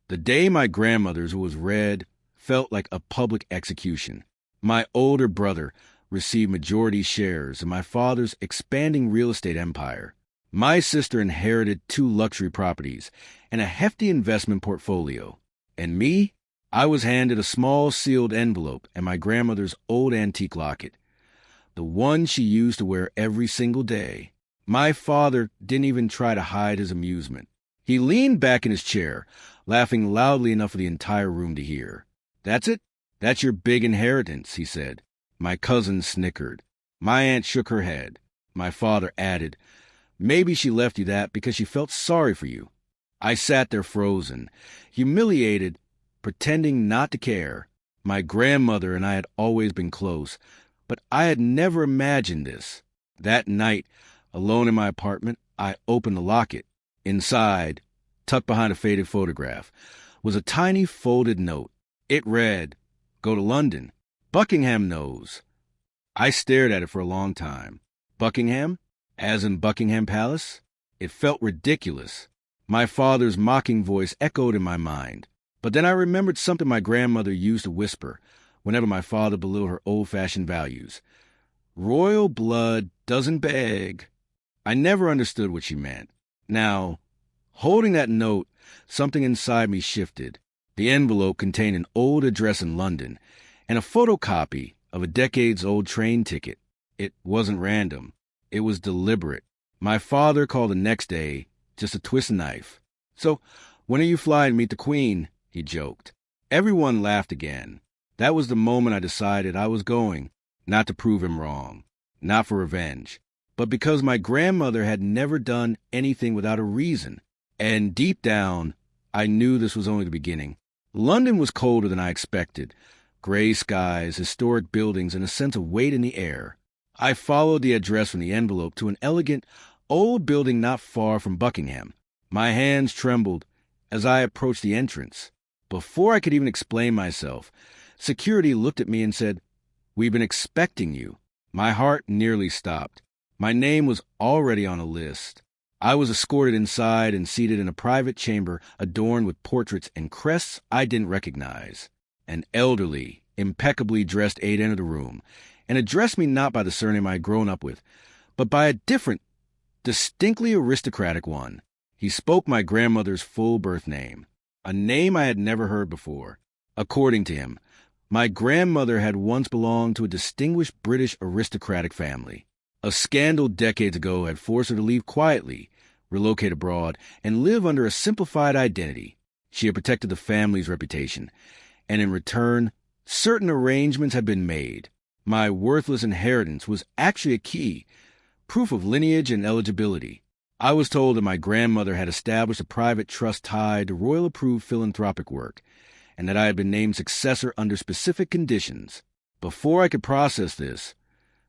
The day my grandmother's was read felt like a public execution. My older brother received majority shares in my father's expanding real estate empire. My sister inherited 2 luxury properties and a hefty investment portfolio. And me? I was handed a small sealed envelope and my grandmother's old antique locket, the one she used to wear every single day. My father didn't even try to hide his amusement. He leaned back in his chair, laughing loudly enough for the entire room to hear. "That's it? That's your big inheritance," he said. My cousin snickered. My aunt shook her head. My father added, "Maybe she left you that because she felt sorry for you." I sat there frozen, humiliated, pretending not to care. My grandmother and I had always been close, but I had never imagined this. That night, alone in my apartment, I opened the locket. Inside, tucked behind a faded photograph, was a tiny folded note. It read, "Go to London. Buckingham knows." I stared at it for a long time. Buckingham? As in Buckingham Palace? It felt ridiculous. My father's mocking voice echoed in my mind. But then I remembered something my grandmother used to whisper whenever my father belittled her old-fashioned values. "Royal blood doesn't beg." I never understood what she meant. Now, holding that note, something inside me shifted. The envelope contained an old address in London and a photocopy of a decades-old train ticket. It wasn't random. It was deliberate. My father called the next day just a twist knife. "So, when are you flying to meet the Queen?" he joked. Everyone laughed again. That was the moment I decided I was going, not to prove him wrong, not for revenge, but because my grandmother had never done anything without a reason. And deep down, I knew this was only the beginning. London was colder than I expected. Gray skies, historic buildings, and a sense of weight in the air. I followed the address from the envelope to an elegant, old building not far from Buckingham. My hands trembled as I approached the entrance. Before I could even explain myself, security looked at me and said, "We've been expecting you." My heart nearly stopped. My name was already on a list. I was escorted inside and seated in a private chamber adorned with portraits and crests I didn't recognize. An elderly, impeccably dressed aide entered the room and addressed me not by the surname I had grown up with, but by a different, distinctly aristocratic one. He spoke my grandmother's full birth name, a name I had never heard before. According to him, my grandmother had once belonged to a distinguished British aristocratic family. A scandal decades ago had forced her to leave quietly, relocate abroad, and live under a simplified identity. She had protected the family's reputation, and in return, certain arrangements had been made. My worthless inheritance was actually a key, proof of lineage and eligibility. I was told that my grandmother had established a private trust tied to royal-approved philanthropic work, and that I had been named successor under specific conditions. Before I could process this,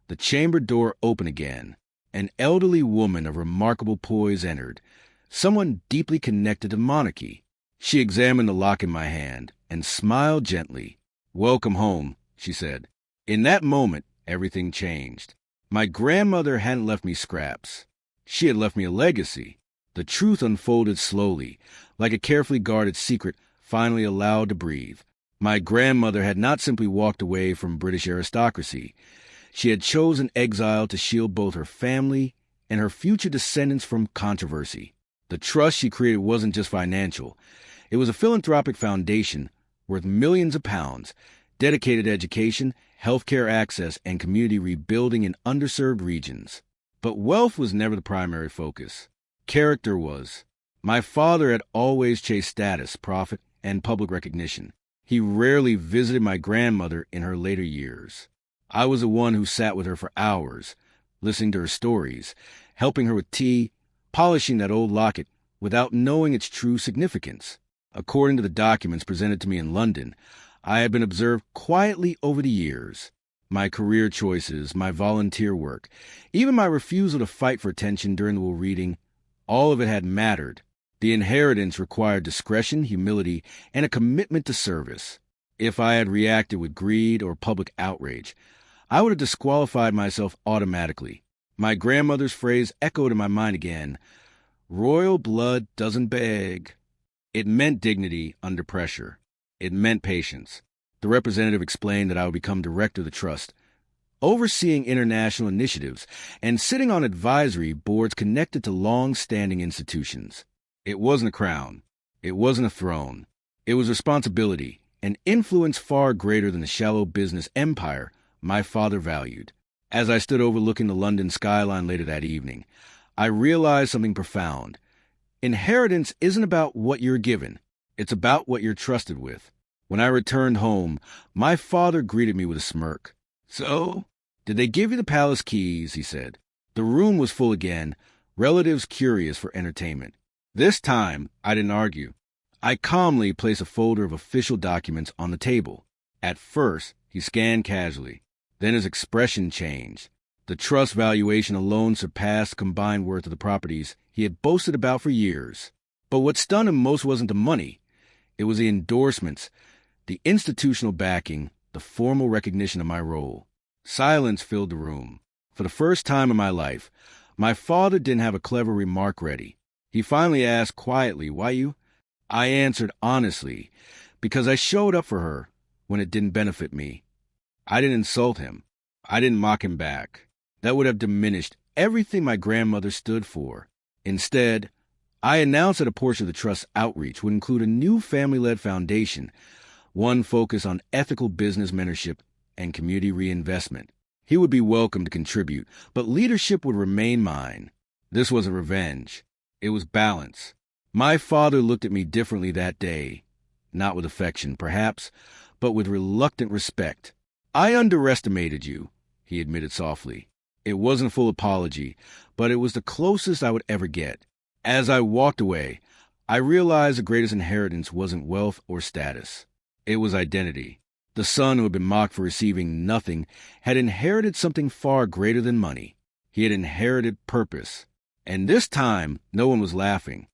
the chamber door opened again. An elderly woman of remarkable poise entered, someone deeply connected to monarchy. She examined the lock in my hand and smiled gently. "Welcome home," she said. In that moment, everything changed. My grandmother hadn't left me scraps. She had left me a legacy. The truth unfolded slowly, like a carefully guarded secret finally allowed to breathe. My grandmother had not simply walked away from British aristocracy. She had chosen exile to shield both her family and her future descendants from controversy. The trust she created wasn't just financial. It was a philanthropic foundation worth millions of pounds, dedicated to education, healthcare access, and community rebuilding in underserved regions. But wealth was never the primary focus. Character was. My father had always chased status, profit, and public recognition. He rarely visited my grandmother in her later years. I was the one who sat with her for hours, listening to her stories, helping her with tea, polishing that old locket without knowing its true significance. According to the documents presented to me in London, I had been observed quietly over the years. My career choices, my volunteer work, even my refusal to fight for attention during the will reading, all of it had mattered. The inheritance required discretion, humility, and a commitment to service. If I had reacted with greed or public outrage, I would have disqualified myself automatically. My grandmother's phrase echoed in my mind again. "Royal blood doesn't beg." It meant dignity under pressure. It meant patience. The representative explained that I would become director of the trust, overseeing international initiatives and sitting on advisory boards connected to long-standing institutions. It wasn't a crown. It wasn't a throne. It was responsibility, an influence far greater than the shallow business empire my father valued. As I stood overlooking the London skyline later that evening, I realized something profound. Inheritance isn't about what you're given. It's about what you're trusted with. When I returned home, my father greeted me with a smirk. "So, did they give you the palace keys?" he said. The room was full again, relatives curious for entertainment. This time, I didn't argue. I calmly placed a folder of official documents on the table. At first, he scanned casually. Then his expression changed. The trust valuation alone surpassed the combined worth of the properties he had boasted about for years. But what stunned him most wasn't the money. It was the endorsements, the institutional backing, the formal recognition of my role. Silence filled the room. For the first time in my life, my father didn't have a clever remark ready. He finally asked quietly, "Why you?" I answered honestly, "Because I showed up for her when it didn't benefit me." I didn't insult him. I didn't mock him back. That would have diminished everything my grandmother stood for. Instead, I announced that a portion of the trust's outreach would include a new family-led foundation, one focused on ethical business mentorship and community reinvestment. He would be welcome to contribute, but leadership would remain mine. This wasn't revenge. It was balance. My father looked at me differently that day. Not with affection, perhaps, but with reluctant respect. "I underestimated you," he admitted softly. It wasn't a full apology, but it was the closest I would ever get. As I walked away, I realized the greatest inheritance wasn't wealth or status. It was identity. The son who had been mocked for receiving nothing had inherited something far greater than money. He had inherited purpose. And this time, no one was laughing.